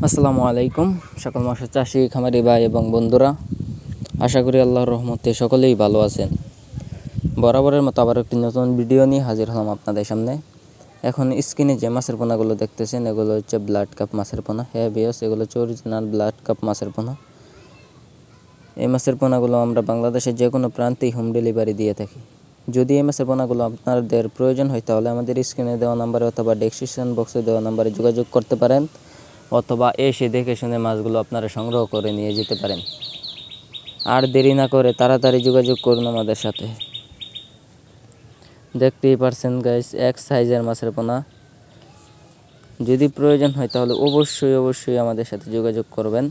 আসসালামু আলাইকুম সকল মৎস্য চাষি খামারি ভাই এবং বন্ধুরা, আশা করি আল্লাহর রহমতে সকলেই ভালো আছেন। বরাবরের মতো আবার একটি নতুন ভিডিও নিয়ে হাজির হলাম আপনাদের সামনে। এখন স্ক্রিনে যে মাছের পোনাগুলো দেখতেছেন এগুলো হচ্ছে ব্লাড কাপ মাছের পোনা। হ্যাঁ বিয়স, এগুলো হচ্ছে অরিজিনাল ব্লাড কাপ মাছের পোনা। এই মাছের পোনাগুলো আমরা বাংলাদেশের যে কোনো প্রান্তেই হোম ডেলিভারি দিয়ে থাকি। যদি এই মাছের পোনাগুলো আপনাদের প্রয়োজন হয় তাহলে আমাদের স্ক্রিনে দেওয়া নাম্বারে অথবা ডেসক্রিপশন বক্সে দেওয়া নাম্বারে যোগাযোগ করতে পারেন, অথবা এসে দেখে শুনে মাছগুলো আপনারা সংগ্রহ করে নিয়ে যেতে পারেন। আর দেরি না করে তাড়াতাড়ি যোগাযোগ করুন আমাদের সাথে। দেখতেই পারছেন গাইস, এক সাইজের মাছের পোনা। যদি প্রয়োজন হয় তাহলে অবশ্যই আমাদের সাথে যোগাযোগ করবেন।